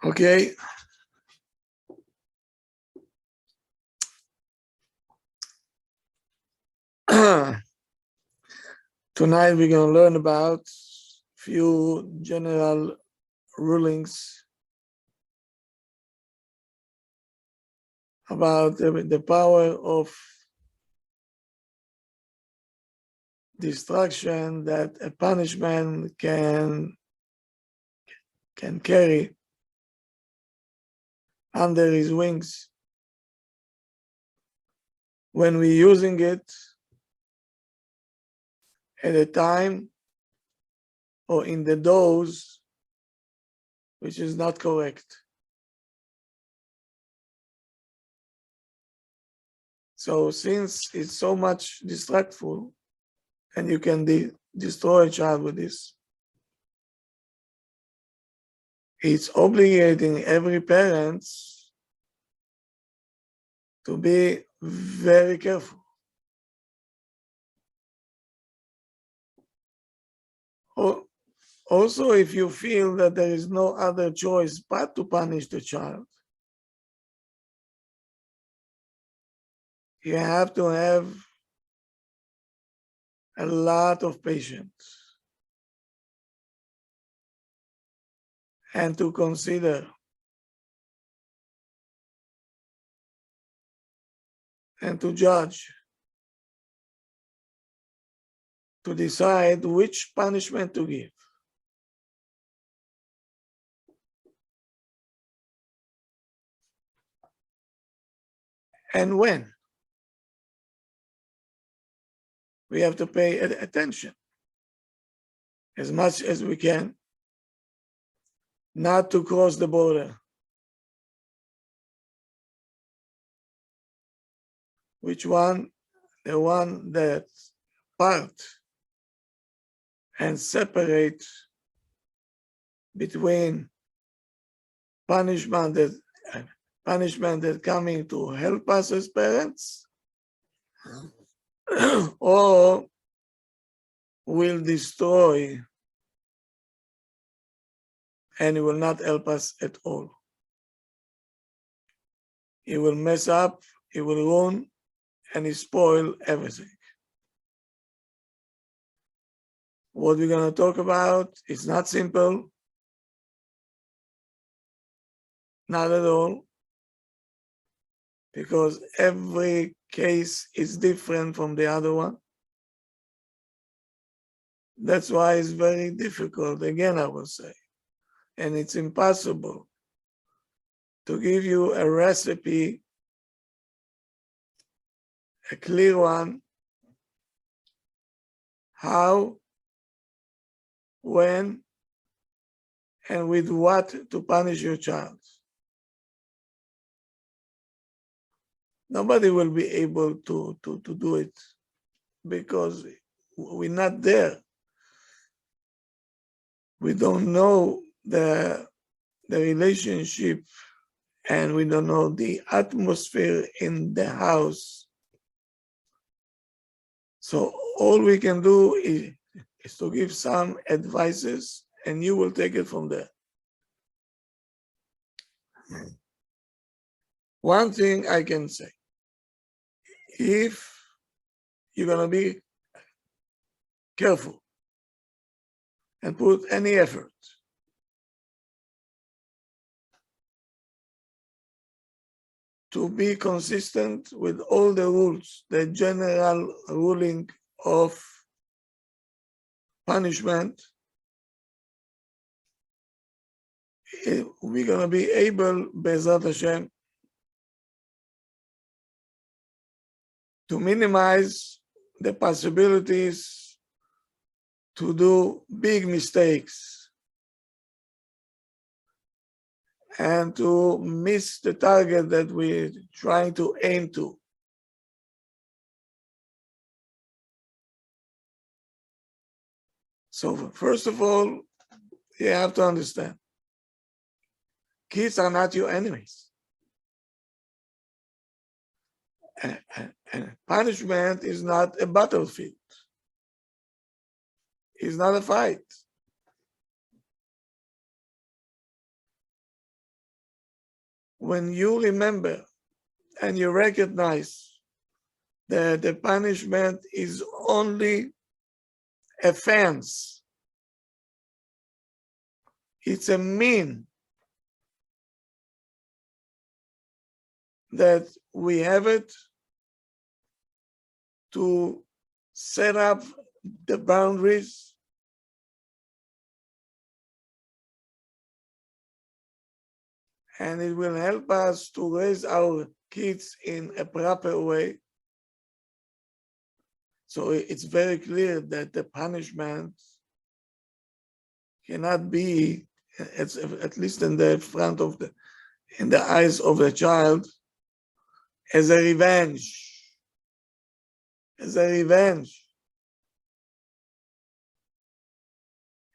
Okay. Tonight we're going to learn about few general rulings about the power of destruction that a punishment can carry under his wings when we're using it at a time or in the dose which is not correct. So since it's so much distractful and you can destroy a child with this, it's obligating every parent to be very careful. Also, if you feel that there is no other choice but to punish the child, you have to have a lot of patience and to consider and to judge, to decide which punishment to give. And when. We have to pay attention as much as we can, not to cross the border. Which one? The one that part and separate between punishment that coming to help us as parents or will destroy and it will not help us at all. It will mess up, it will ruin, and it spoil everything. What we're going to talk about is not simple, not at all, because every case is different from the other one. That's why it's very difficult, again, I will say, and it's impossible to give you a recipe, a clear one, how, when, and with what to punish your child. Nobody will be able to do it because we're not there. We don't know the relationship and we don't know the atmosphere in the house. So all we can do is to give some advices and you will take it from there. One thing I can say, if you're going to be careful and put any effort to be consistent with all the rules, the general ruling of punishment, we're going to be able, Be'ezrat Hashem, to minimize the possibilities to do big mistakes and to miss the target that we're trying to aim to. So first of all, you have to understand, kids are not your enemies. And punishment is not a battlefield. It's not a fight. when you remember and you recognize that the punishment is only a fence, it's a mean that we have it to set up the boundaries and it will help us to raise our kids in a proper way. So it's very clear that the punishment cannot be, at least in the front of in the eyes of the child, as a revenge. As a revenge.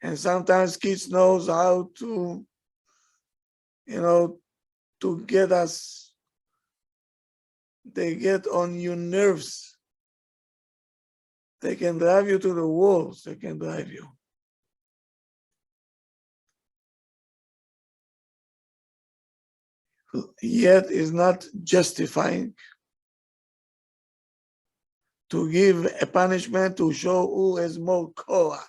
And sometimes kids knows how to, to get us, they get on your nerves. They can drive you to the walls, they can drive you. Yet is not justifying to give a punishment to show who has more koach.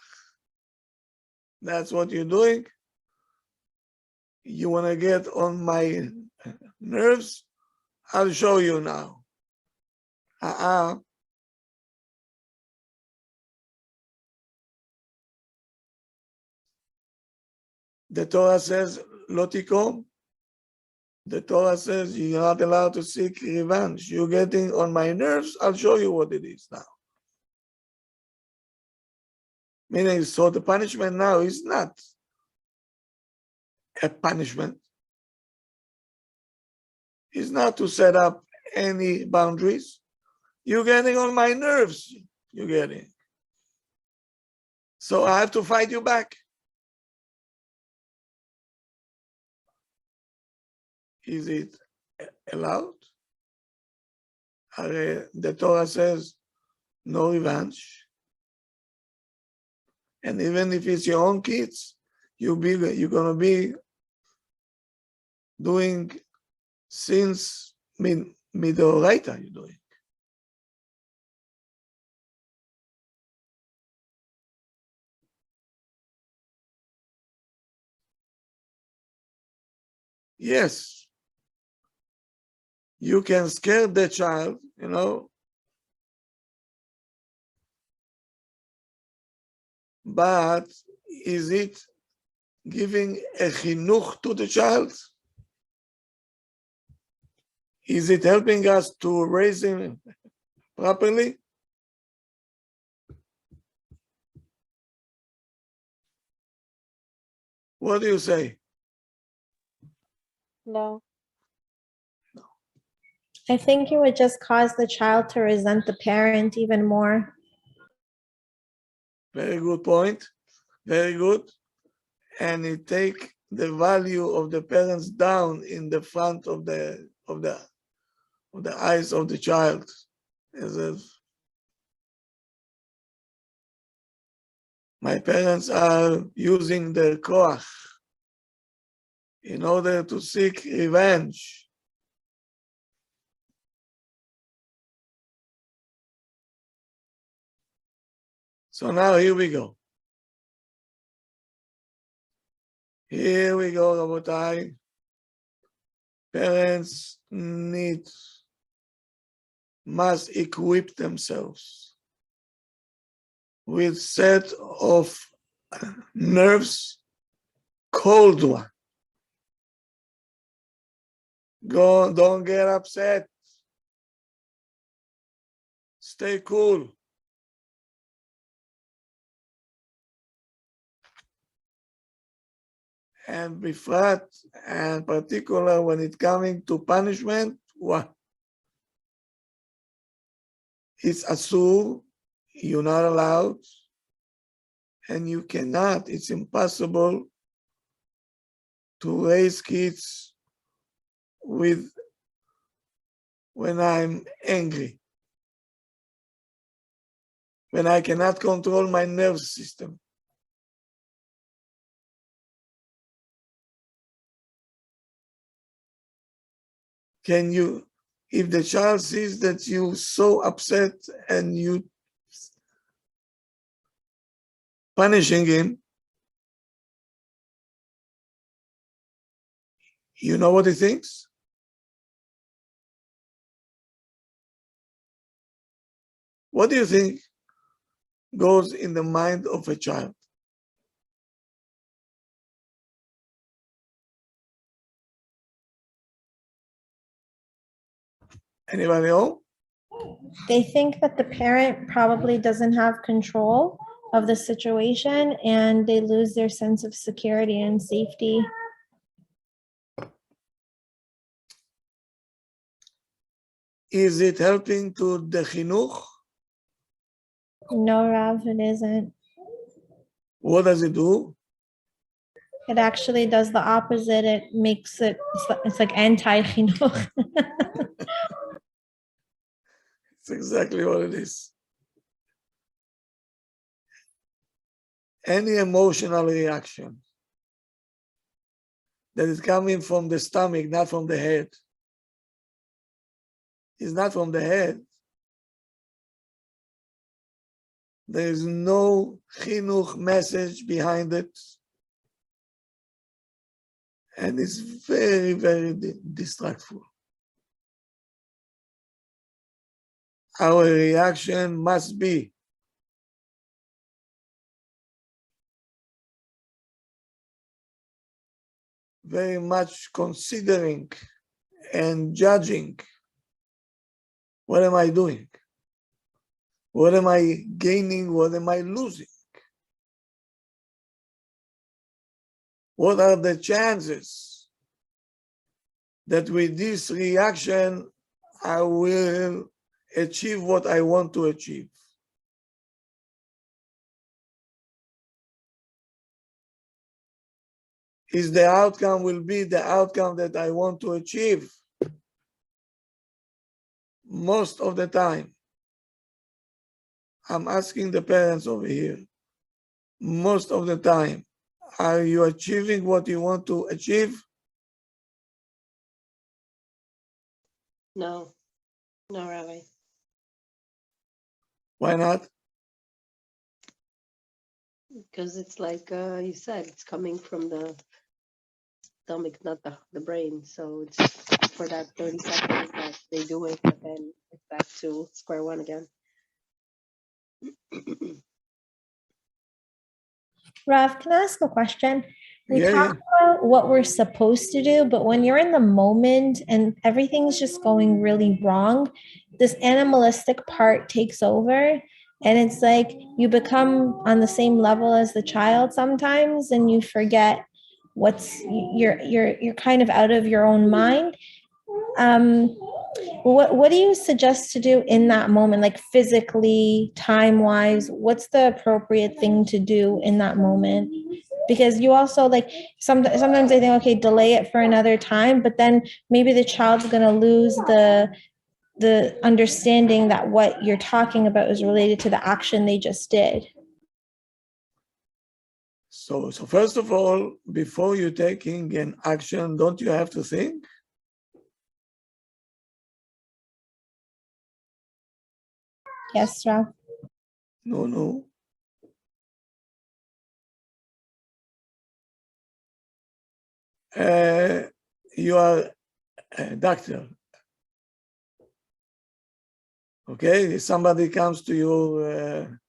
That's what you're doing. You want to get on my nerves? I'll show you now. The Torah says, Lotikom. The Torah says you're not allowed to seek revenge. You're getting on my nerves. I'll show you what it is now. Meaning, so the punishment now is not a punishment. It's not to set up any boundaries. You're getting on my nerves. You're getting. So I have to fight you back. Is it allowed? The Torah says no revenge. And even if it's your own kids, you're going to be doing sins midoraita, you're doing. Yes, you can scare the child, but is it giving a chinuch to the child? Is it helping us to raise him properly? What do you say? No. I think it would just cause the child to resent the parent even more. Very good point. Very good. And it take the value of the parents down in the front of the eyes of the child. As if my parents are using their koach in order to seek revenge. So now here we go. Here we go, Rabotai. Parents must equip themselves with set of nerves, cold one. Don't get upset. Stay cool. And befrat, and particular when it's coming to punishment, what? It's asur, you're not allowed, and you cannot, it's impossible to raise kids when I'm angry, when I cannot control my nervous system. Can you, if the child sees that you so upset and you punishing him, you know what he thinks? What do you think goes in the mind of a child? Anybody know? They think that the parent probably doesn't have control of the situation and they lose their sense of security and safety. Is it helping to the chinuch? No, Rav, it isn't. What does it do? It actually does the opposite. It makes it, it's like anti-chinuch. It's exactly what it is. Any emotional reaction that is coming from the stomach, not from the head, is not from the head. There is no chinuch message behind it. And it's very, very distractful. Our reaction must be very much considering and judging, what am I doing? What am I gaining? What am I losing? What are the chances that with this reaction, I will achieve what I want to achieve? Is the outcome will be the outcome that I want to achieve? Most of the time, I'm asking the parents over here, most of the time, are you achieving what you want to achieve? No, no, Rabbi. Why not? Because it's like you said, it's coming from the stomach, not the brain. So it's for that 30 seconds that they do it, but then it's back to square one again. Rav, can I ask a question? We Yeah, talk about what we're supposed to do, but when you're in the moment and everything's just going really wrong, this animalistic part takes over. And it's like you become on the same level as the child sometimes, and you forget what's you're kind of out of your own mind. What do you suggest to do in that moment, like physically, time wise? What's the appropriate thing to do in that moment? Because you also like sometimes I think, okay, delay it for another time, but then maybe the child's going to lose the understanding that what you're talking about is related to the action they just did. so first of all, before you taking an action, don't you have to think? Yes, Rav. No. You are a doctor. Okay, if somebody comes to your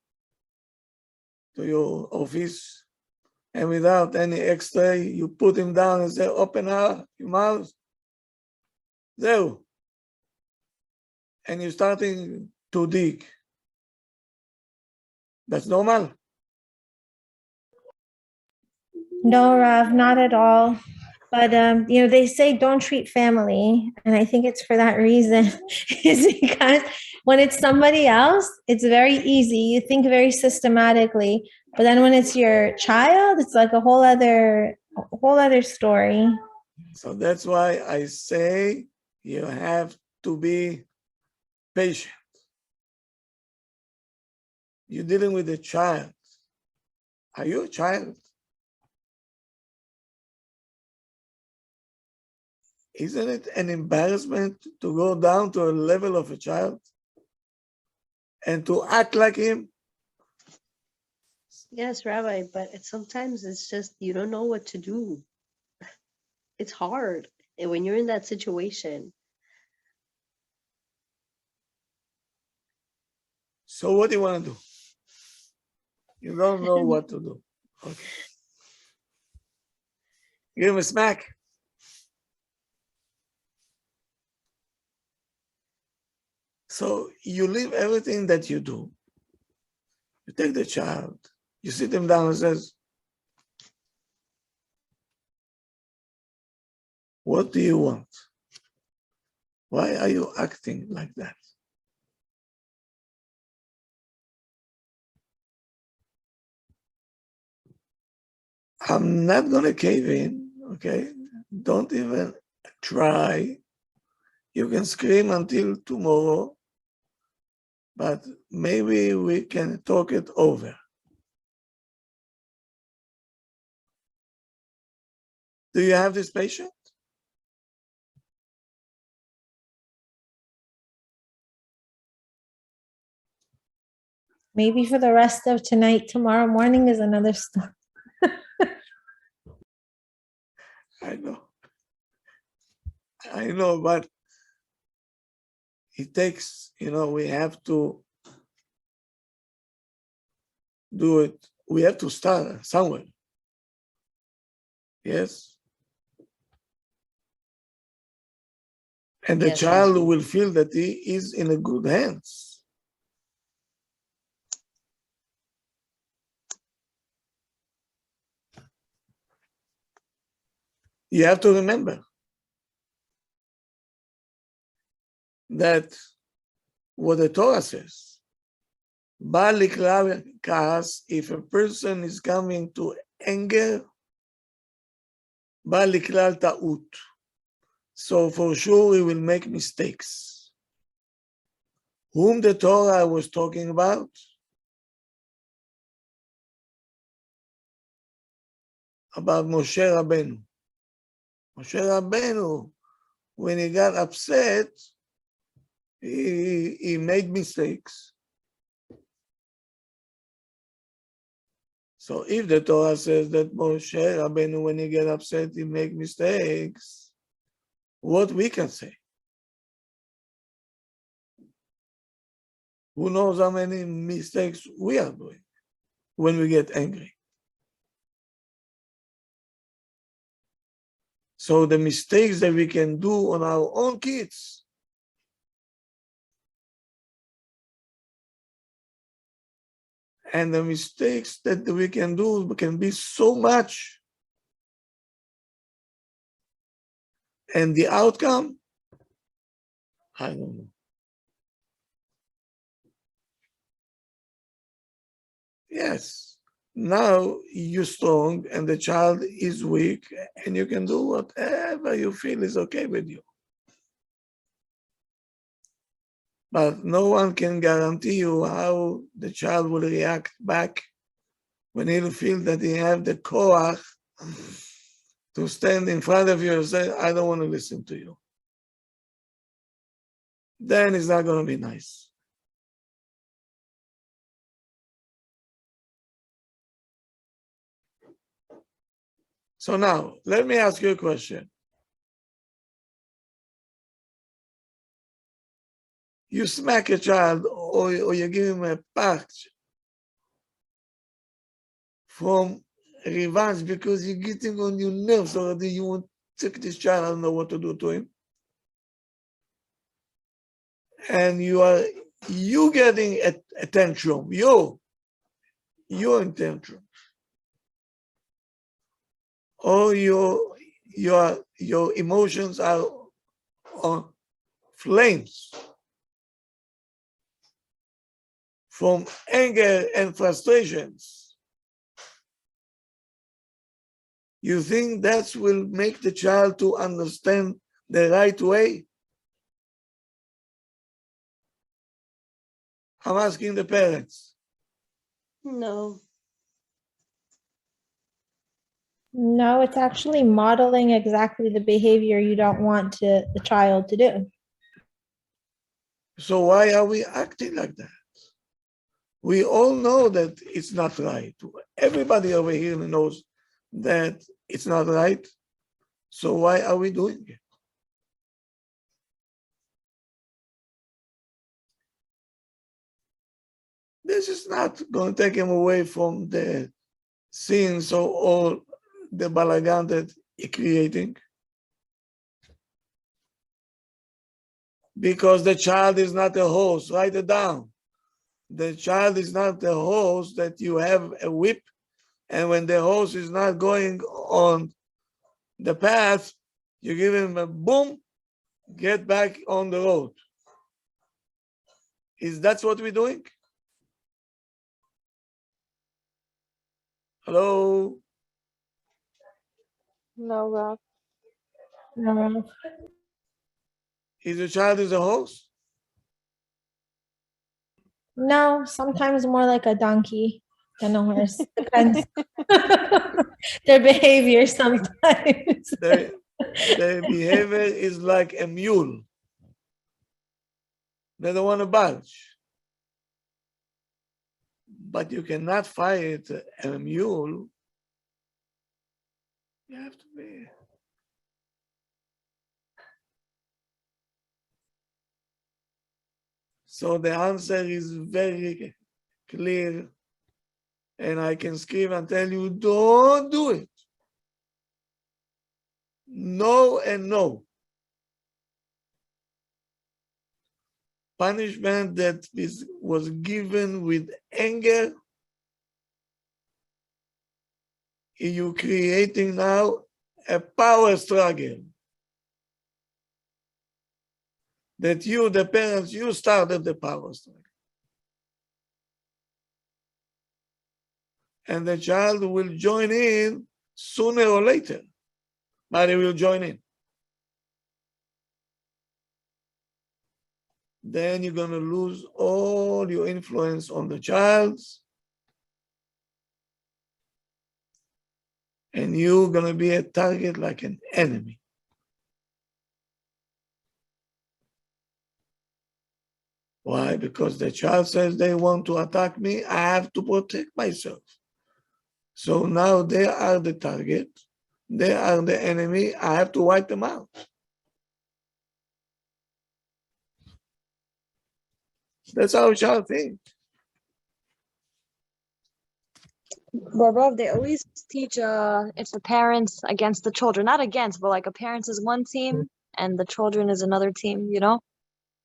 office and without any X-ray, you put him down and say, open up your mouth. There. And you're starting to dig. That's normal? No, Rav, not at all. But they say don't treat family, and I think it's for that reason. Is because when it's somebody else, it's very easy. You think very systematically, but then when it's your child, it's like a whole other story. So that's why I say you have to be patient. You're dealing with a child. Are you a child? Isn't it an embarrassment to go down to a level of a child and to act like him? Yes, Rabbi, but sometimes it's just you don't know what to do. It's hard. And when you're in that situation, So what do you want to do? You don't know what to do. Okay. Give him a smack. So you leave everything that you do. You take the child, you sit him down and says, what do you want? Why are you acting like that? I'm not going to cave in, okay? Don't even try. You can scream until tomorrow, but maybe we can talk it over. Do you have this patient? Maybe for the rest of tonight, tomorrow morning is another story. I know, but it takes, we have to do it. We have to start somewhere. Yes. And the Yes, child Rabbi. will feel that he is in a good hands. You have to remember that what the Torah says, if a person is coming to anger, ta'ut. So for sure he will make mistakes. Whom the Torah was talking about? About Moshe Rabbeinu. Moshe Rabbeinu, when he got upset, he made mistakes. So if the Torah says that Moshe Rabbeinu, when he get upset, he make mistakes, what we can say? Who knows how many mistakes we are doing when we get angry? So the mistakes that we can do on our own kids, and the mistakes that we can do can be so much. And the outcome, I don't know. Yes, now you're strong and the child is weak, and you can do whatever you feel is okay with you. But no one can guarantee you how the child will react back when he'll feel that he have the koach to stand in front of you and say, I don't want to listen to you. Then it's not going to be nice. So now, let me ask you a question. You smack a child or you give him a patch from revenge because you're getting on your nerves already. You want to take this child, I don't know what to do to him. And you getting a tantrum. You're in tantrum. Or your emotions are on flames from anger and frustrations. You think that will make the child to understand the right way? I'm asking the parents. No. No, it's actually modeling exactly the behavior you don't want the child to do. So why are we acting like that? We all know that it's not right. Everybody over here knows that it's not right. So why are we doing it? This is not going to take him away from the scenes or all the balagan that you're creating. Because the child is not a horse. Write it down. The child is not a horse that you have a whip, and when the horse is not going on the path, you give him a boom, get back on the road. Is that what we're doing? Hello? No, Rob. No. Is the child is a horse? No, sometimes more like a donkey than a horse. Depends. Their behavior sometimes. The behavior is like a mule. They don't want to budge. But you cannot fight a mule. You have to be. So the answer is very clear. And I can scream and tell you, don't do it. No and no. Punishment that was given with anger, you creating now a power struggle. That you, the parents, you started the power struggle. And the child will join in sooner or later, but he will join in. Then you're going to lose all your influence on the child. And you're going to be a target like an enemy. Why? Because the child says they want to attack me, I have to protect myself. So now they are the target, they are the enemy, I have to wipe them out. That's how a child thinks. But Rob, they always teach it's the parents against the children. Not against, but like a parents is one team and the children is another team, you know?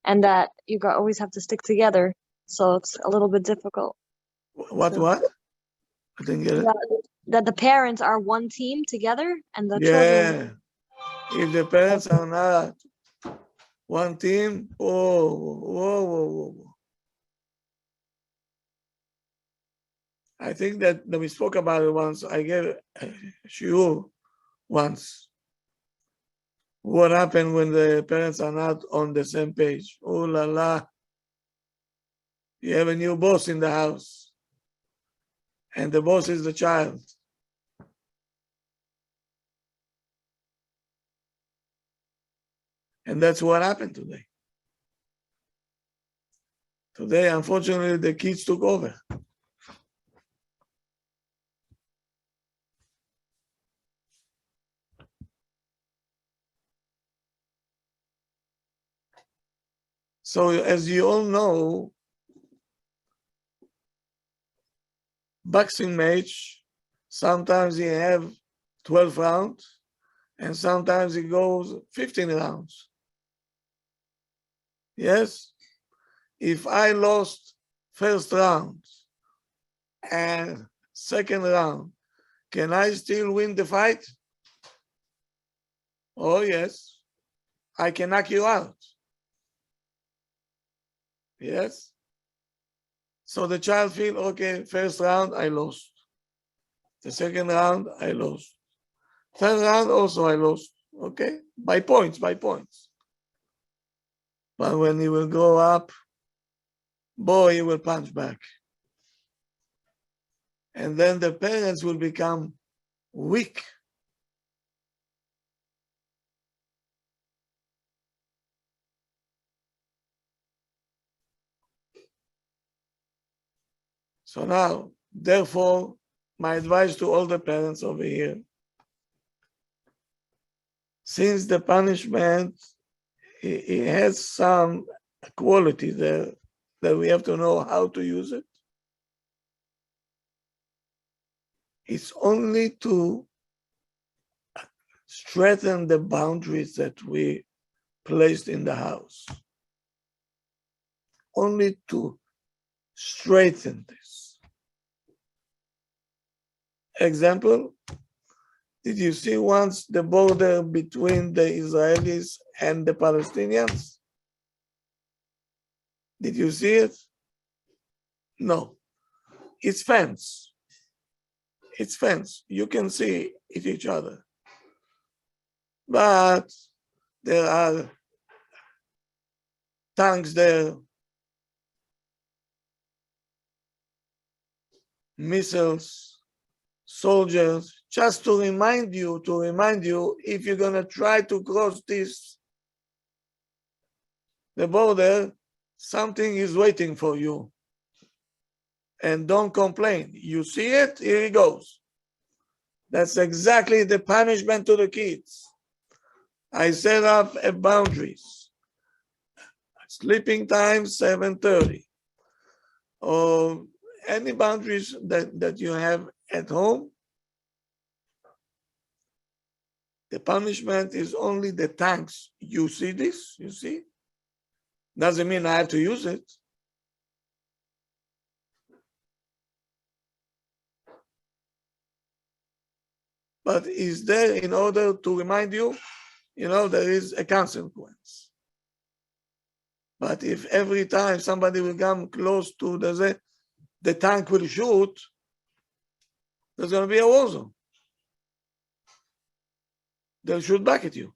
And that you always have to stick together. So it's a little bit difficult. What? I didn't get it. That the parents are one team together and the children. Yeah. If the parents are not one team, whoa. I think that we spoke about it once. I gave a shiur once. What happened when the parents are not on the same page? Oh la la. You have a new boss in the house. And the boss is the child. And that's what happened today. Today, unfortunately, the kids took over. So as you all know, boxing match, sometimes you have 12 rounds, and sometimes it goes 15 rounds. Yes? If I lost first round and second round, can I still win the fight? Oh, yes. I can knock you out. Yes? So the child feel, okay, first round, I lost. The second round, I lost. Third round, also I lost. Okay? By points. But when he will go up, boy, he will punch back. And then the parents will become weak So now, therefore, my advice to all the parents over here, since the punishment, it has some quality there that we have to know how to use it. It's only to strengthen the boundaries that we placed in the house. Only to straighten this. Example, did you see once the border between the Israelis and the Palestinians? Did you see it? No. It's fence. It's fence. You can see it each other. But there are tanks there, missiles, soldiers, just to remind you, if you're gonna try to cross the border, something is waiting for you. And don't complain. You see it, here it goes. That's exactly the punishment to the kids. I set up a boundaries. Sleeping time, 7:30. Or any boundaries that you have at home. The punishment is only the tanks. You see this? You see? Doesn't mean I have to use it. But is there in order to remind you, there is a consequence. But if every time somebody will come close to the tank will shoot, there's going to be a war zone. They'll shoot back at you.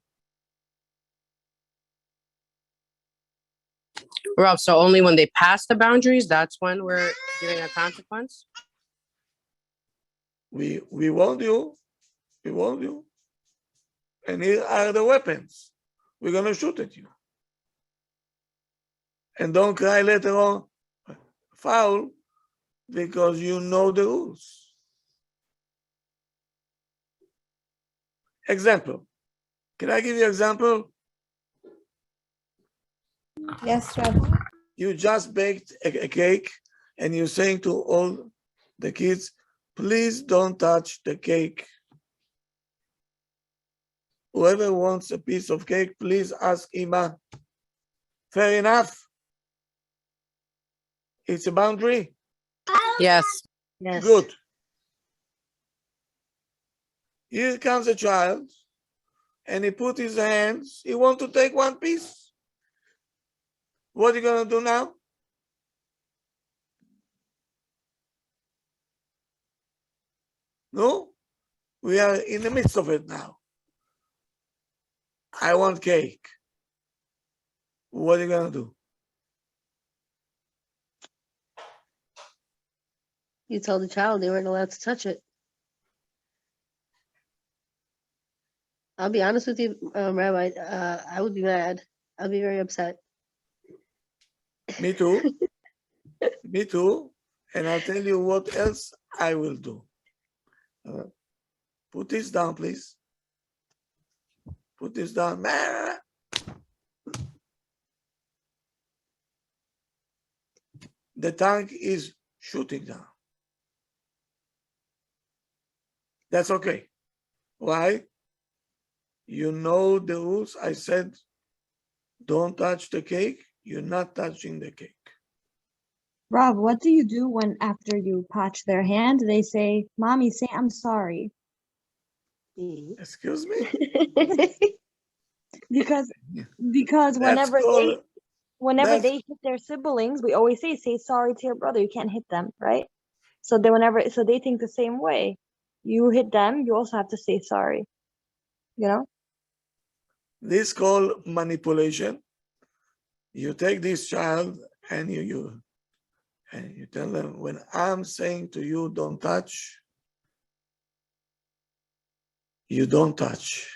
Rob, so only when they pass the boundaries, that's when we're giving a consequence? We warned you. We warned you. And here are the weapons. We're going to shoot at you. And don't cry later on, foul, because you know the rules. Example. Can I give you an example? Yes, Rabbi. You just baked a cake and you're saying to all the kids, please don't touch the cake. Whoever wants a piece of cake, please ask Ima. Fair enough? It's a boundary? Yes. Yes. Good. Here comes a child and he put his hands, he wants to take one piece. What are you going to do now? No? We are in the midst of it now. I want cake. What are you going to do? You told the child they weren't allowed to touch it. I'll be honest with you, Rabbi. I would be mad. I'd be very upset. Me too. Me too. And I'll tell you what else I will do. Put this down, please. Put this down. The tank is shooting down. That's okay. Why? You know the rules. I said, don't touch the cake. You're not touching the cake. Rob, what do you do when after you touch their hand, they say, Mommy, say I'm sorry? Excuse me? Because That's whenever called, that's- they hit their siblings, we always say sorry to your brother. You can't hit them, right? So they think the same way. You hit them, you also have to say sorry. You know? this called manipulation. You take this child and you tell them, when I'm saying to you, don't touch, you don't touch.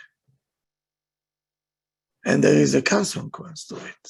And there is a consequence to it.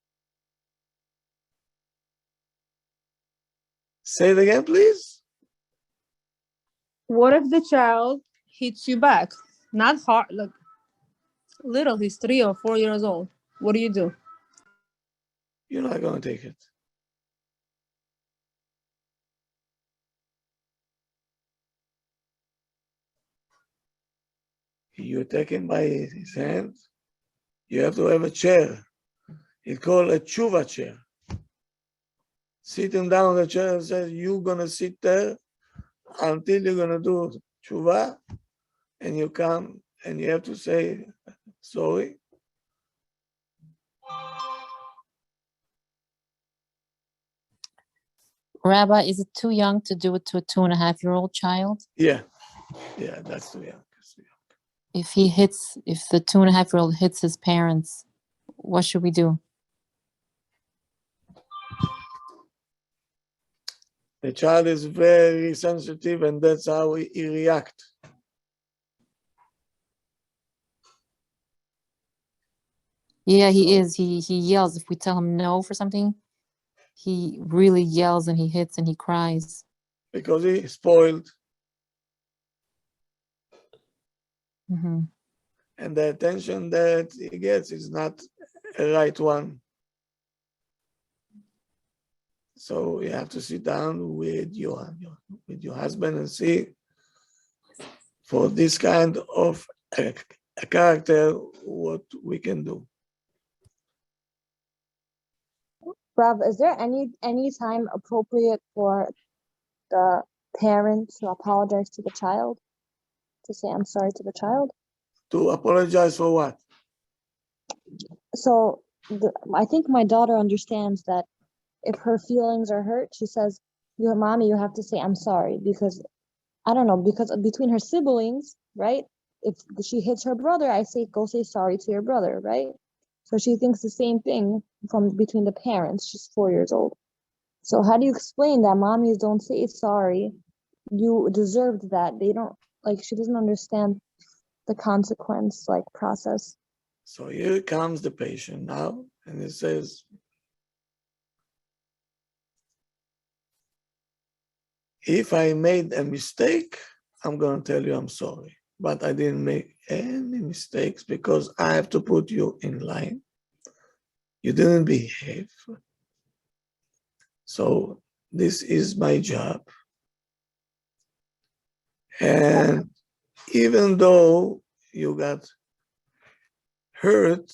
Say it again, please. What if the child hits you back? Not hard, like little. He's 3 or 4 years old. What do you do? You're not going to take it. You take him by his hand. You have to have a chair. It's called a tshuva chair. Sit him down on the chair and say, you're going to sit there until you're going to do tshuva, and you come and you have to say sorry. Rabbi, is it too young to do it to a 2.5-year-old child? Yeah, that's too young. If the 2.5-year-old hits his parents, what should we do? The child is very sensitive, and that's how he reacts. Yeah, he is. He yells. If we tell him no for something, he really yells and he hits and he cries. Because he's spoiled. Mm-hmm. And the attention that he gets is not a right one. So you have to sit down with your husband and see, for this kind of a character, what we can do. Rav, is there any time appropriate for the parent to apologize to the child? To say I'm sorry to the child? To apologize for what? So I think my daughter understands that if her feelings are hurt, she says, Mommy, you have to say I'm sorry, because I don't know, because between her siblings, right? If she hits her brother, I say, go say sorry to your brother, right? So she thinks the same thing from between the parents. She's 4 years old. So how do you explain that mommies don't say sorry? You deserved that. They don't, like, she doesn't understand the consequence, like, process. So here comes the patient now, and it says, if I made a mistake, I'm going to tell you I'm sorry. But I didn't make any mistakes because I have to put you in line. You didn't behave. So this is my job. And even though you got hurt,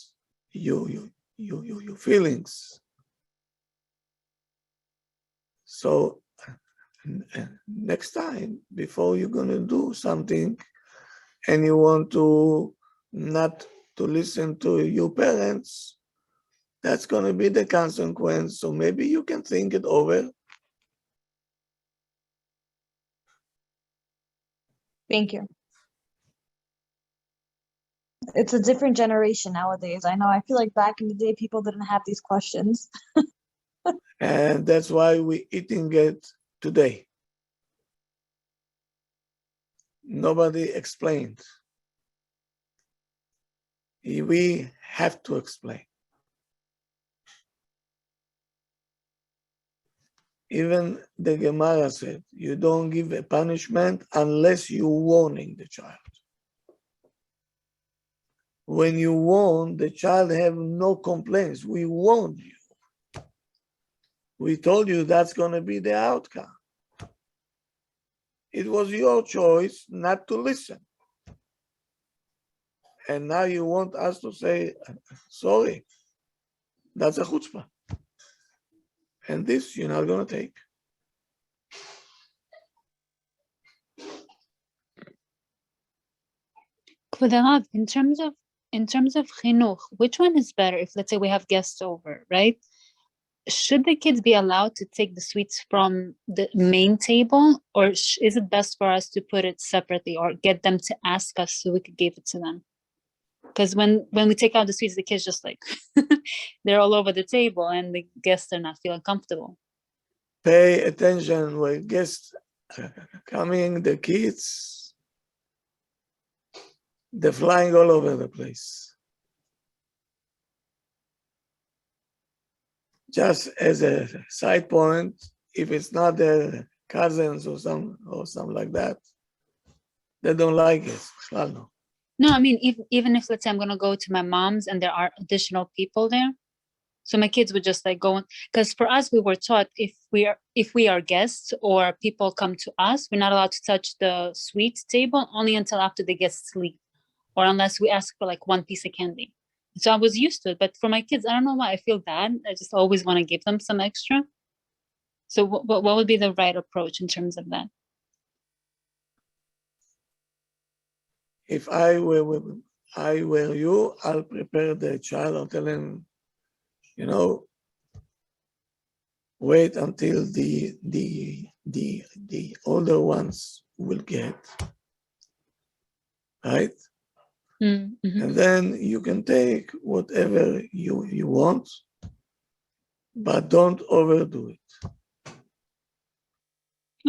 your feelings. So next time, before you're going to do something and you want to not to listen to your parents, that's going to be the consequence. So maybe you can think it over. Thank you. It's a different generation nowadays. I know. I feel like back in the day, people didn't have these questions. And that's why we're eating it today. Nobody explained. We have to explain. Even the Gemara said, you don't give a punishment unless you're warning the child. When you warn, the child have no complaints. We warned you. We told you that's going to be the outcome. It was your choice not to listen. And now you want us to say, sorry. That's a chutzpah. And this you're not going to take. K'vod Harav, in terms of chinuch, which one is better if, let's say, we have guests over, right? Should the kids be allowed to take the sweets from the main table, or is it best for us to put it separately or get them to ask us so we could give it to them? Because when we take out the sweets, the kids just like, they're all over the table and the guests are not feeling comfortable. Pay attention when guests coming, the kids, they're flying all over the place. Just as a side point, if it's not their cousins or something like that, they don't like it. בכלל לא. No, I mean, even if let's say I'm gonna go to my mom's and there are additional people there, so my kids would just like go, because for us we were taught if we are guests or people come to us, we're not allowed to touch the sweet table only until after the guests leave, or unless we ask for like one piece of candy. So I was used to it, but for my kids, I don't know why I feel bad. I just always want to give them some extra. So what would be the right approach in terms of that? If I were you, I'll prepare the child. I'll tell him, wait until the older ones will get, right? Mm-hmm. And then you can take whatever you want, but don't overdo it.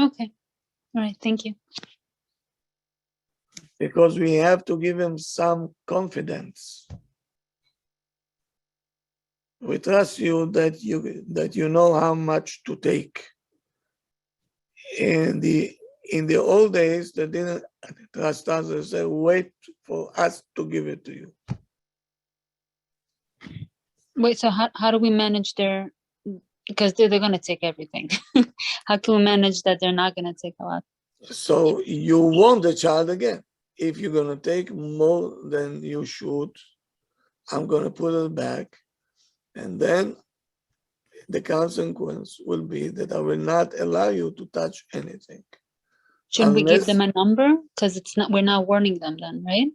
Okay. All right. Thank you. Because we have to give him some confidence. We trust you that you know how much to take. In the old days, they didn't trust us. They said, wait for us to give it to you. Wait, so how do we manage their, because they're going to take everything. How can we manage that they're not going to take a lot? So you want the child again. If you're going to take more than you should, I'm going to put it back. And then the consequence will be that I will not allow you to touch anything. Should we give Unless- them a number? Because we're not warning them then, right?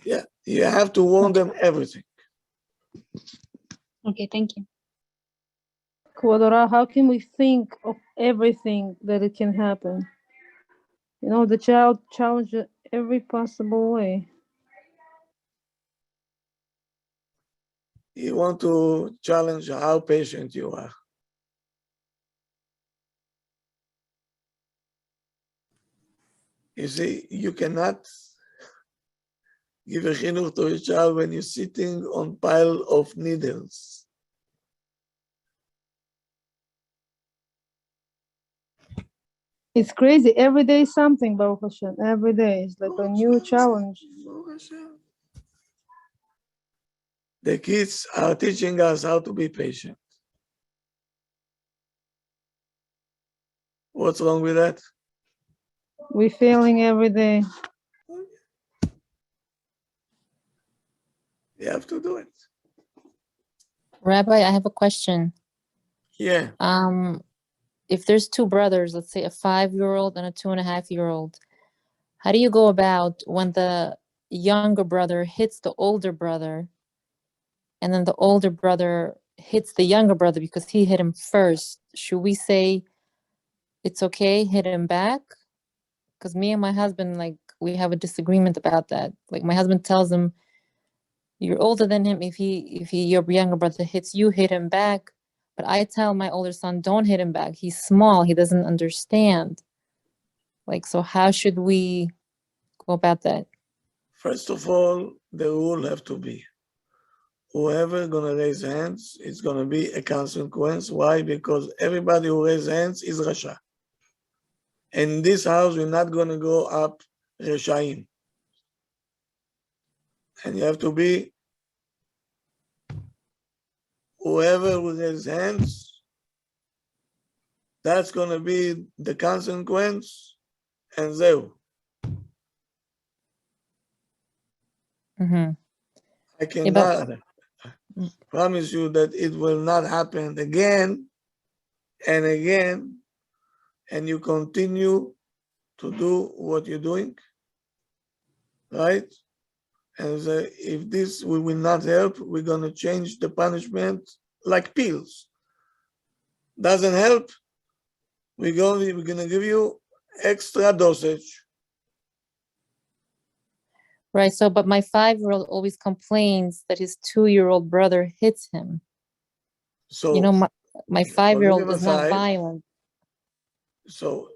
Yeah, you have to warn them everything. Okay, thank you. Kwadara, how can we think of everything that it can happen? The child challenged it every possible way. You want to challenge how patient you are. You see, you cannot give a chinuch to a child when you're sitting on pile of needles. It's crazy. Every day is something, Baruch Hashem. Every day is like a new challenge. The kids are teaching us how to be patient. What's wrong with that? We're failing every day. You have to do it. Rabbi, I have a question. Yeah. If there's two brothers, let's say a 5-year-old and a 2.5-year-old, how do you go about when the younger brother hits the older brother and then the older brother hits the younger brother because he hit him first? Should we say it's okay, hit him back? Because me and my husband, like, we have a disagreement about that. Like, my husband tells him, you're older than him. If your younger brother hits you, hit him back. But I tell my older son, don't hit him back. He's small. He doesn't understand. Like, so how should we go about that? First of all, the rule have to be, whoever gonna raise hands, it's gonna be a consequence. Why? Because everybody who raises hands is Rasha. In this house, we're not gonna go up Rashaim. And you have to be, whoever will raise hands, that's gonna be the consequence, and zero. Mm-hmm. I cannot promise you that it will not happen again and again, and you continue to do what you're doing, right? And if this will not help, we're gonna change the punishment like pills. Doesn't help, we're gonna give you extra dosage. Right. So, but my 5-year-old always complains that his 2-year-old brother hits him. So my 5-year-old leave is not aside. violent. So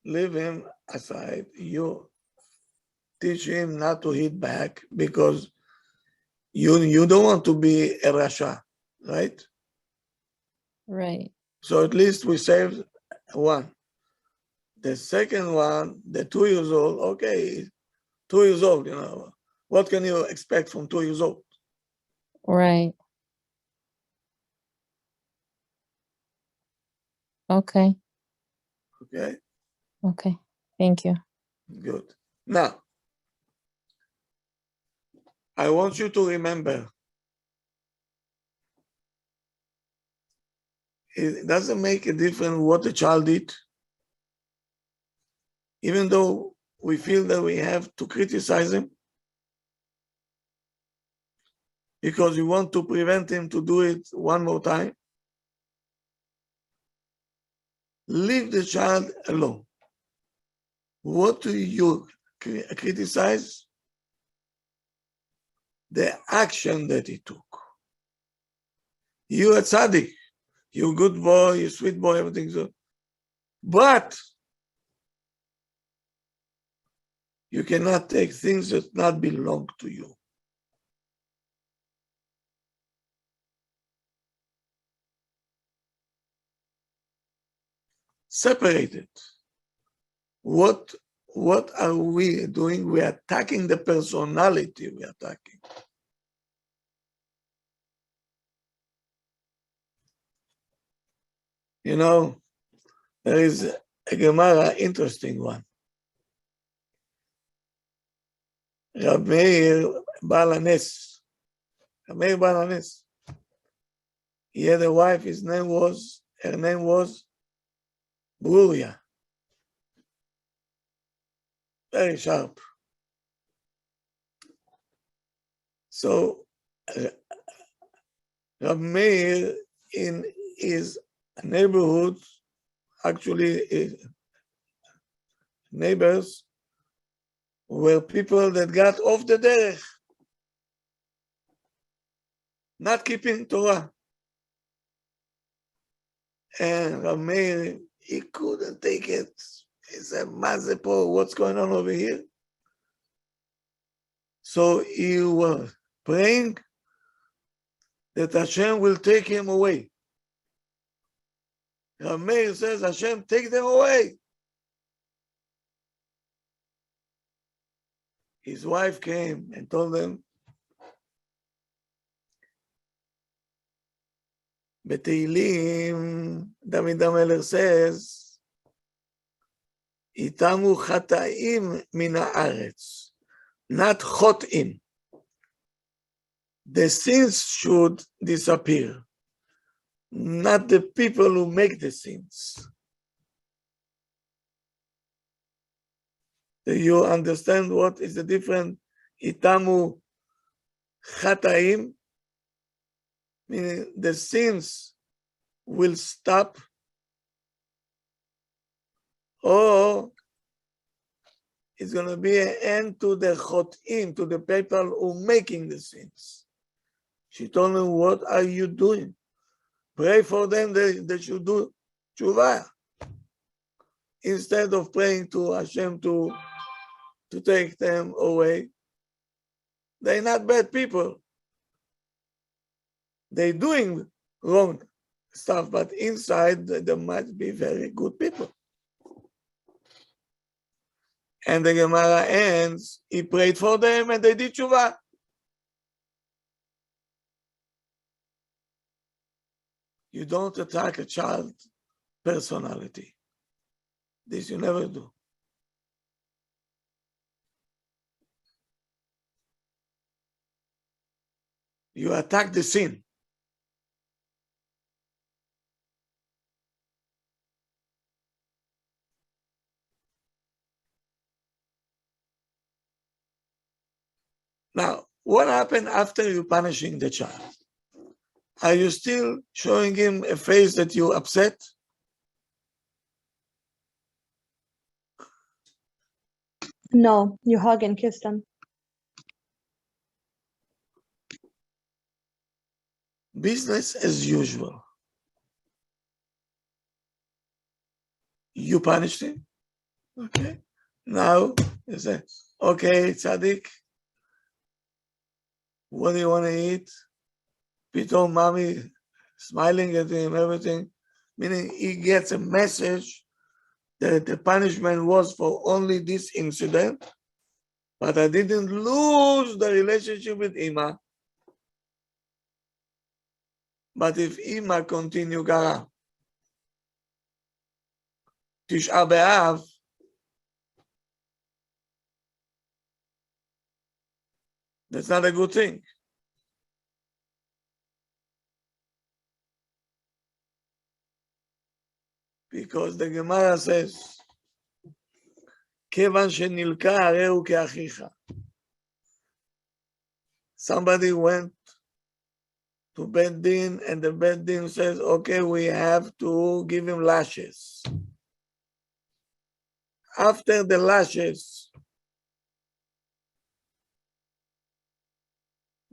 leave him aside. You teach him not to hit back because you don't want to be a Rasha, right? Right. So at least we saved one. The second one, the 2 years old, okay, 2 years old, you know, what can you expect from 2 years old? Right. Okay. Okay, Okay. Thank you. good. Now, I want you to remember, it doesn't make a difference what the child did, even though we feel that we have to criticize him because we want to prevent him to do it one more time. Leave the child alone. What do you criticize? The action that he took. You a tzaddik, you good boy, you sweet boy, everything's good. But you cannot take things that not belong to you. Separate it. What are we doing? We are attacking the personality we are attacking. You know, there is a Gemara, interesting one. Rab Meir Baal HaNes. Rab Meir Baal HaNes. He had a wife, her name was Bruria. Very sharp. So Rab Meir in his neighborhood, actually neighbors, were people that got off the derech, not keeping Torah. And Rab Meir, he couldn't take it. He said, Mazepo, what's going on over here? So he was praying that Hashem will take him away. Rab Meir says, Hashem, take them away. His wife came and told them, Beteilim, David HaMelech says, Itamu chataim min haaretz, not chotim. The sins should disappear, not the people who make the sins. Do you understand what is the difference? Itamu chataim, meaning the sins will stop, or it's going to be an end to the chotim, to the people who making the sins. She told me, what are you doing? Pray for them, they should do tshuva. Instead of praying to Hashem to take them away. They're not bad people. They're doing wrong stuff, but inside they might be very good people. And the Gemara ends, he prayed for them and they did tshuva. You don't attack a child's personality. This you never do. You attack the sin. Now, what happened after you punishing the child? Are you still showing him a face that you're upset? No, you hug and kiss them. Business as usual. You punished him. Okay. Now you say, okay, Tzaddik, what do you want to eat? Pito, mommy smiling at him, everything. meaning he gets a message that the punishment was for only this incident, but I didn't lose the relationship with Ima. But if Ima continue kara, Tisha B'Av, that's not a good thing. Because the Gemara says, כיוון שנלקה הרי הוא כאחיך. Somebody went to Beit Din and the Beit Din says, okay, we have to give him lashes. After the lashes,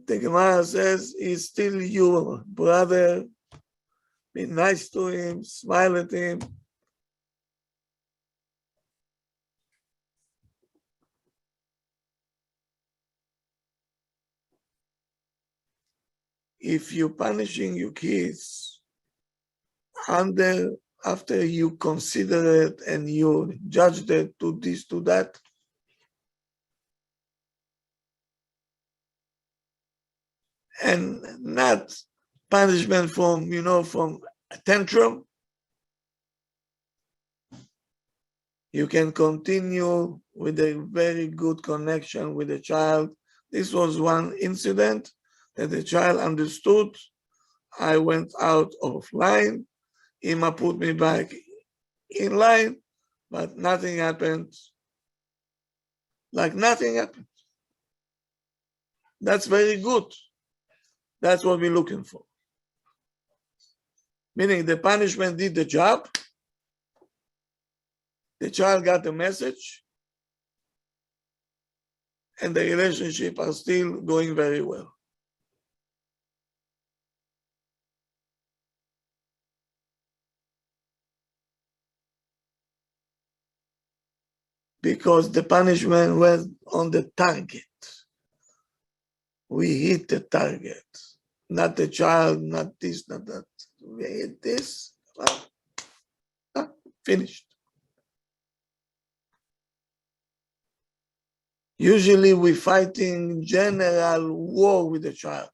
the Gemara says, he's still your brother. Be nice to him, smile at him. If you're punishing your kids after you consider it and you judge it to this, to that, and not punishment from, from a tantrum, you can continue with a very good connection with the child. This was one incident that the child understood. I went out of line. Ima put me back in line, but nothing happened. Like nothing happened. That's very good. That's what we're looking for. Meaning the punishment did the job. The child got the message. And the relationship are still going very well. Because the punishment was on the target. We hit the target. Not the child, not this, not that. We hit this, finished. Usually we're fighting general war with the child.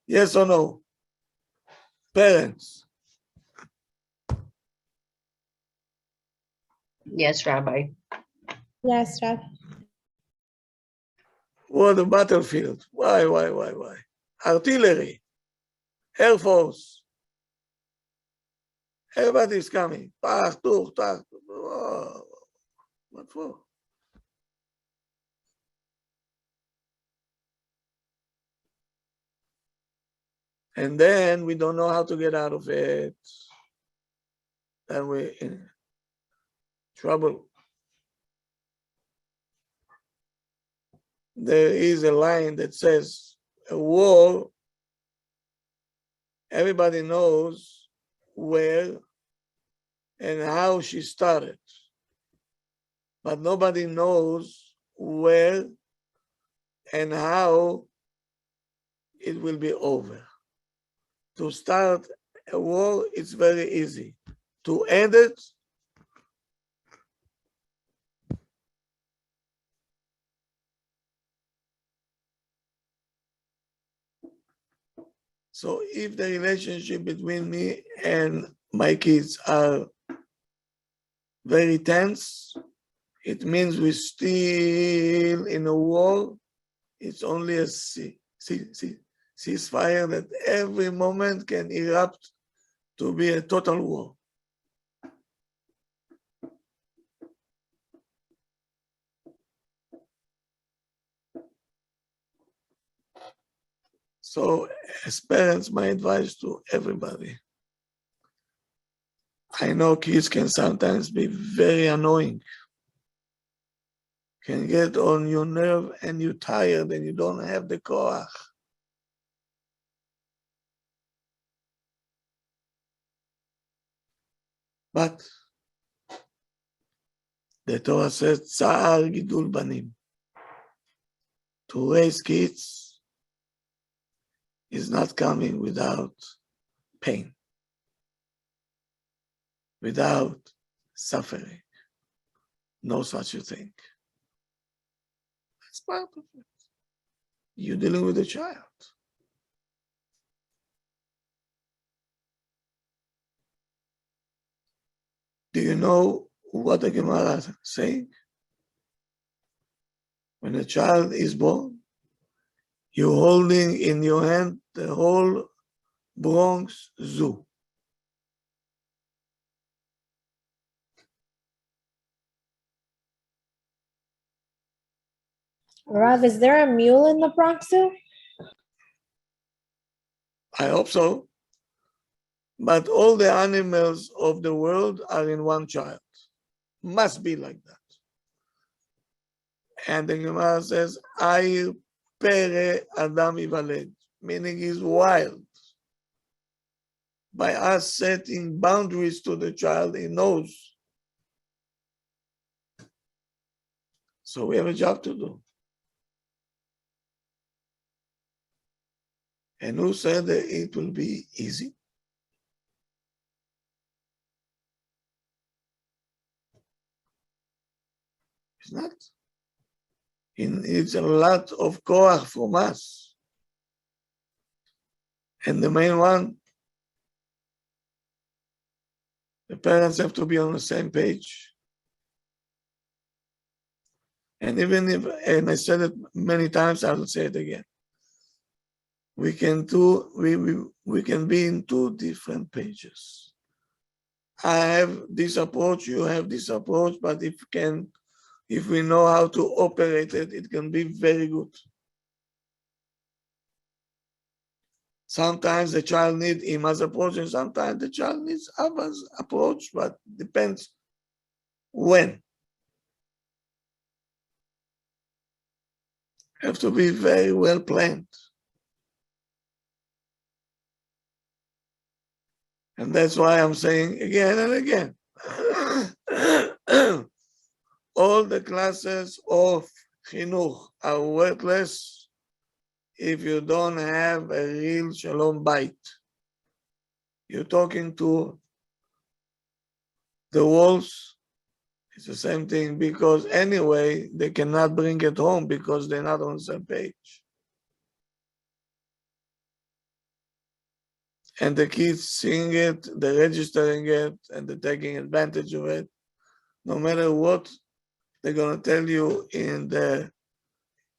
Yes or no? Parents. Yes, Rabbi. Yes, Rabbi. What the battlefield? Why? Artillery, Air Force. Everybody's coming. Oh, what for? And then we don't know how to get out of it. Then we're in trouble. There is a line that says, a war, everybody knows where and how she started, but nobody knows where and how it will be over. To start a war, it's very easy. To end it, so if the relationship between me and my kids are very tense, it means we're still in a war. It's only a ceasefire that every moment can erupt to be a total war. So as parents, my advice to everybody, I know kids can sometimes be very annoying, can get on your nerve and you're tired and you don't have the koach. But the Torah says, Tza'ar Gidul Banim. To raise kids is not coming without pain. without suffering. No such a thing. That's part of it. You're dealing with a child. Do you know what the Gemara is saying? When a child is born, you're holding in your hand the whole Bronx Zoo. Rav, is there a mule in the Bronx Zoo? I hope so. But all the animals of the world are in one child. Must be like that. And the Gemara says, Ay pere Adam ivaled, meaning he's wild. By us setting boundaries to the child, he knows. So we have a job to do. And who said that it will be easy? It's not. It's a lot of koach from us. And the main one, the parents have to be on the same page. And even if, and I said it many times, I will say it again. We can be in two different pages. I have this approach, you have this approach, but if we know how to operate it, it can be very good. Sometimes the child needs Ima's approach, and sometimes the child needs Abba's approach, but depends when. Have to be very well planned. And that's why I'm saying again and again, all the classes of Chinuch are worthless if you don't have a real Shalom Bait. You're talking to the walls, it's the same thing, because anyway, they cannot bring it home because they're not on the same page. And the kids seeing it, they're registering it, and they're taking advantage of it. No matter what they're gonna tell you in the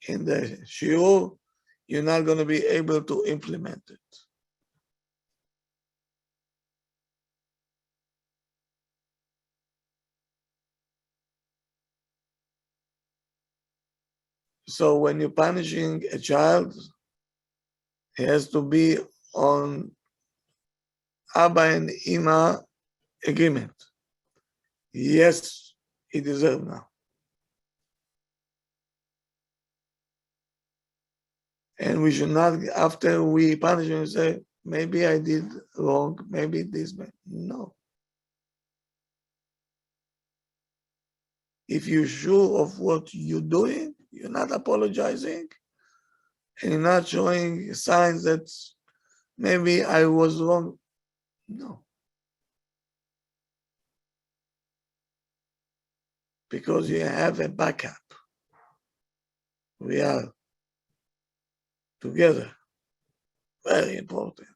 shiur, you're not gonna be able to implement it. So when you're punishing a child, it has to be on Abba and Ima agreement. Yes, he deserves now. And we should not, after we punish him, say, maybe I did wrong, maybe this, no. If you're sure of what you're doing, you're not apologizing, and you're not showing signs that maybe I was wrong. No. Because you have a backup. We are together. Very important.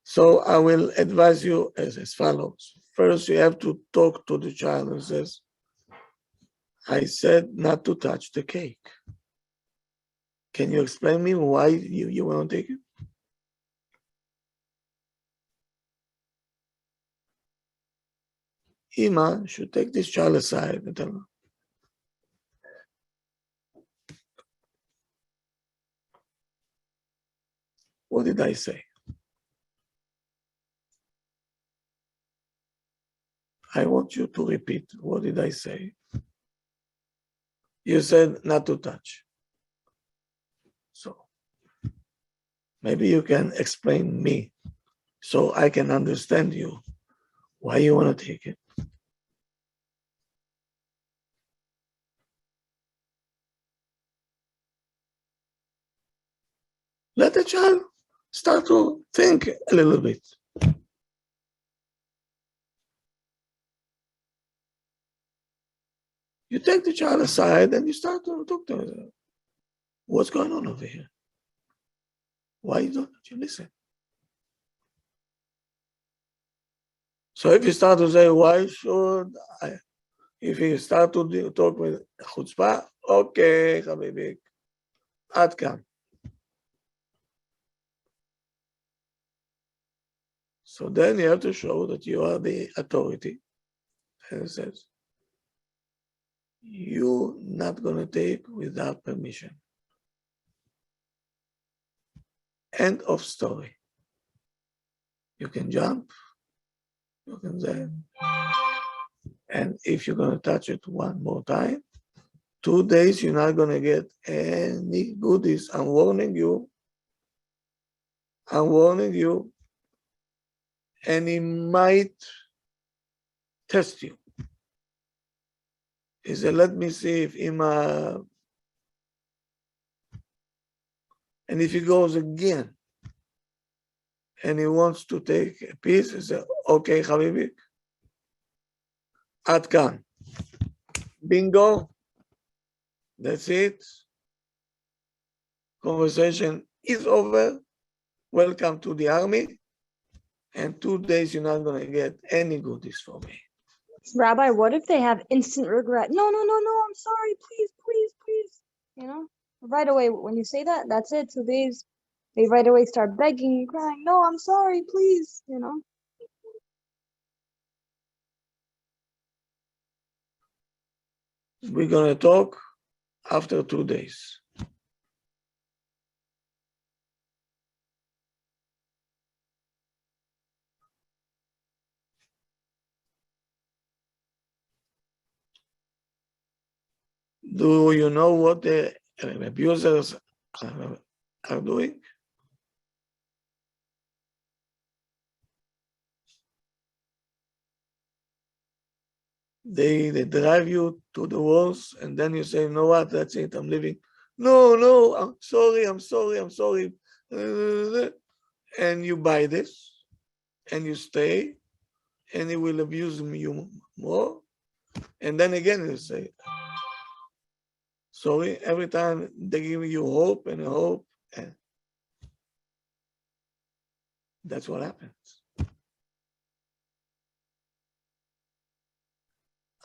So I will advise you as follows. First, you have to talk to the child and says, I said not to touch the cake. Can you explain me why you want to take it? Ima should take this child aside and tell her, what did I say? I want you to repeat, what did I say? You said not to touch. So maybe you can explain me so I can understand you, why you want to take it. Let the child start to think a little bit. You take the child aside and you start to talk to her. What's going on over here? Why don't you listen? So if you start to say, why should I? If you start to talk with chutzpah, okay, Habibi, עד כאן. So then you have to show that you are the authority. And it says, you're not going to take without permission. End of story. You can jump, you can say, and if you're going to touch it one more time, 2 days, you're not going to get any goodies. I'm warning you. I'm warning you. And he might test you. He said, let me see if Ima, and if he goes again, and he wants to take a piece, he said, okay, Habibi, עד כאן. Bingo. That's it. Conversation is over. Welcome to the army. And 2 days, you're not going to get any goodies from me. Rabbi, what if they have instant regret? No, I'm sorry, please. You know, right away when you say that, that's it. 2 days, they right away start begging and crying. No, I'm sorry, please. You know. We're going to talk after 2 days. Do you know what the abusers are doing? They drive you to the walls, and then you say, you know what, that's it, I'm leaving. No, I'm sorry. And you buy this, and you stay, and he will abuse you more. And then again, you say, sorry, every time they give you hope and hope, and that's what happens.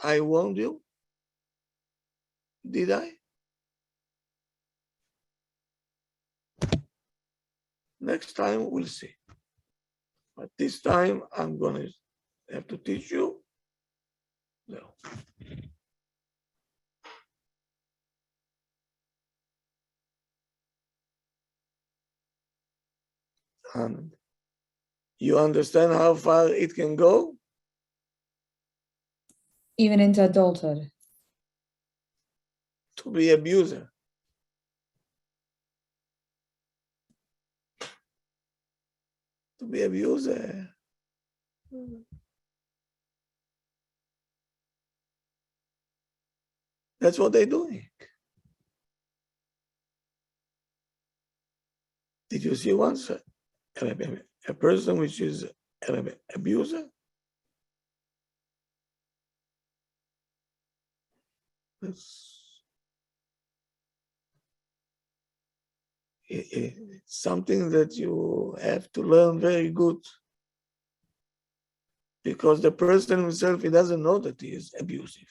I warned you. Did I? Next time we'll see. But this time I'm gonna have to teach you. No. And you understand how far it can go? Even into adulthood. To be abuser. To be abuser. That's what they're doing. Did you see once a person which is an abuser? It's something that you have to learn very good, because the person himself, he doesn't know that he is abusive.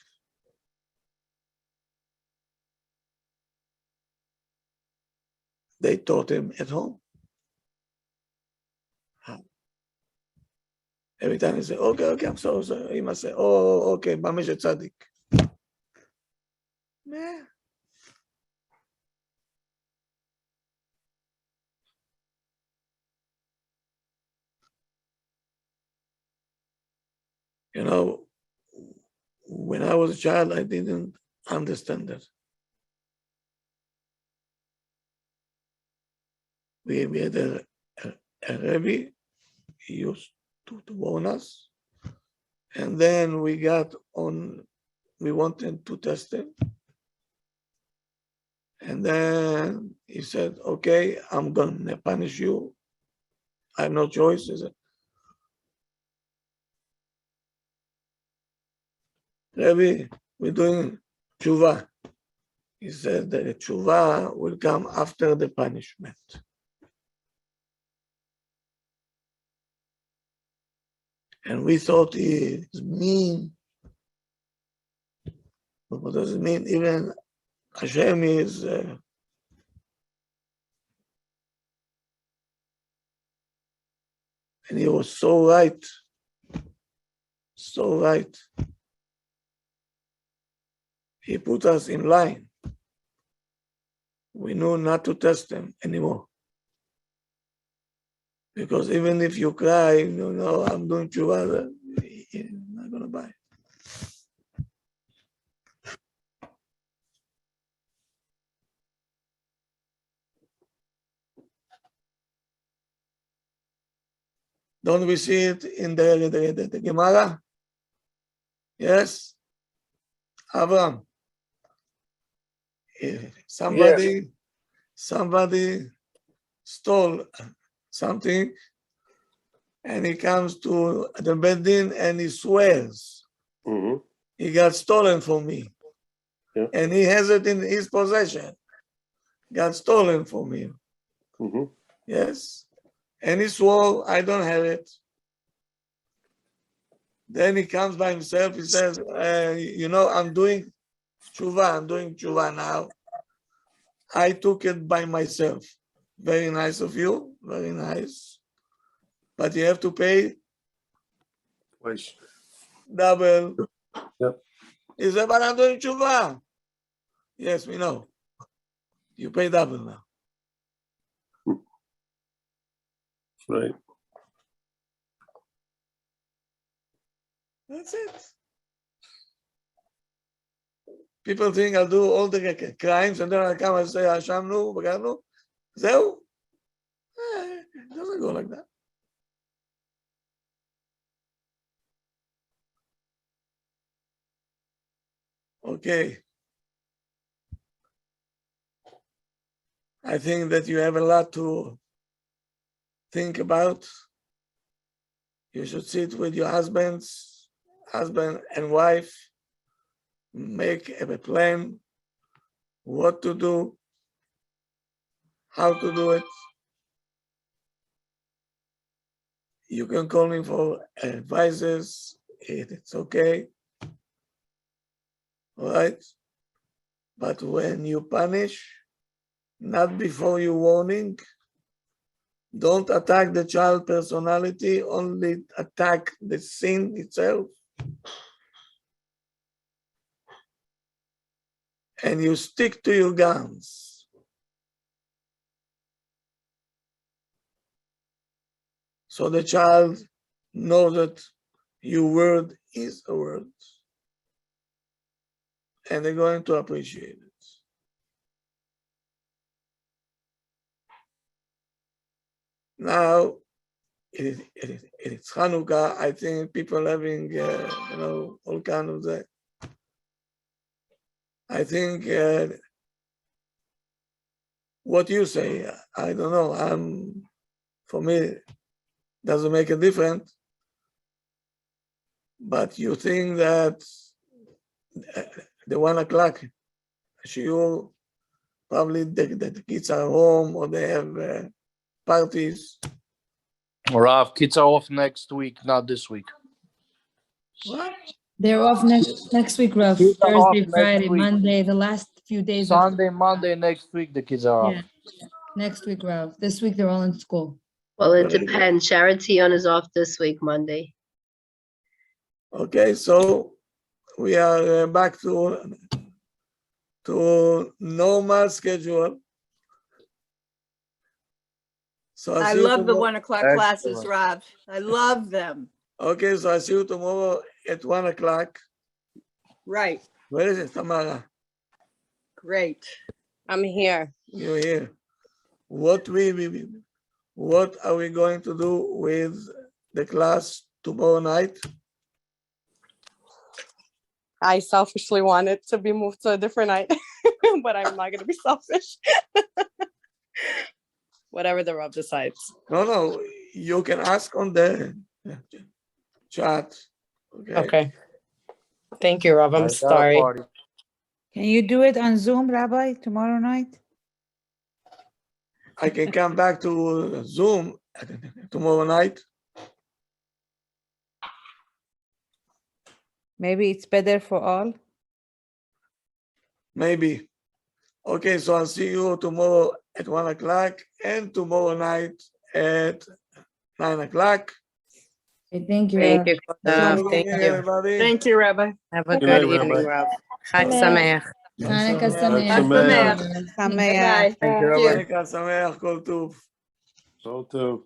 They taught him at home. Every time he say, okay, I'm sorry. He must say, oh, okay, Mamish Tzadik. Man. You know, when I was a child, I didn't understand that. We had a Rebbe, he used to warn us, and then we wanted to test him, And then he said, okay, I'm gonna punish you. I have no choice. He said, Rebbe, we're doing tshuva. He said that the tshuva will come after the punishment. And we thought he is mean. But what does it mean? Even Hashem is and he was so right. So right. He put us in line. We knew not to test him anymore. Because even if you cry, you know, I'm doing tshuva, you're not gonna buy it. Don't we see it in the Gemara? Yes? Abraham. Somebody stole something and he comes to the Bedin and he swears he got stolen from me. Yeah. And he has it in his possession. Got stolen from him. Yes. And he swore, I don't have it. Then he comes by himself, he says, you know, I'm doing tshuva now. I took it by myself. Very nice of you, very nice. But you have to pay Twice. double. Yep. He said, but I'm doing tshuva. Yes, we know. You pay double now. Right. That's it. People think I'll do all the crimes and then I'll come and say, Hashamnu, Bagarnu. Zeu. It doesn't go like that. Okay. I think that you have a lot to think about. You should sit with your husband and wife, make a plan, what to do, how to do it. You can call me for advices, it's okay. All right? But when you punish, not before you warning, don't attack the child personality, only attack the sin itself. And you stick to your guns. So the child knows that your word is a word. And they're going to appreciate it. Now, it's Hanukkah. I think people having, you know, all kind of that. I think what you say, I don't know. For me, doesn't make a difference. But you think that the 1 o'clock, shiur, probably the kids are home or they have parties. Rav, kids are off next week, not this week. What? They're off next week, Rav. Kids are off Thursday, next Friday, week. Monday, the last few days. of- Sunday, Monday, next week, the kids are off. Yeah, next week, Rav. This week, they're all in school. Well, it Very good. depends. Sharon is off this week, Monday. Okay, so we are back to normal schedule. So I see you love the tomorrow. 1 o'clock classes, Excellent. Rav. I love them. Okay, so I see you tomorrow at 1 o'clock. Right. Where is it, Tamara? Great. I'm here. You're here. What are we going to do with the class tomorrow night? I selfishly want it to be moved to a different night, but I'm not gonna be selfish. Whatever the Rav decides. No, you can ask on the chat. Okay. Okay. Thank you, Rav. I I'm got a sorry. party. Can you do it on Zoom, Rabbi, tomorrow night? I can come back to Zoom tomorrow night. Maybe it's better for all. Maybe. Okay, so I'll see you tomorrow at 1 o'clock and tomorrow night at 9 o'clock. Okay, thank you. Thank you, Have a Kodav. good Thank evening, you. everybody. Thank you, Rabbi. Have a Good good night, evening, Rabbi. Rav. Chag Sameach. Hanukkah Chag Sameach. Sameach. Sameach. Bye. Thank you, Thank you. Rabbi. Hanukkah Sameach, Kol Tov. So too.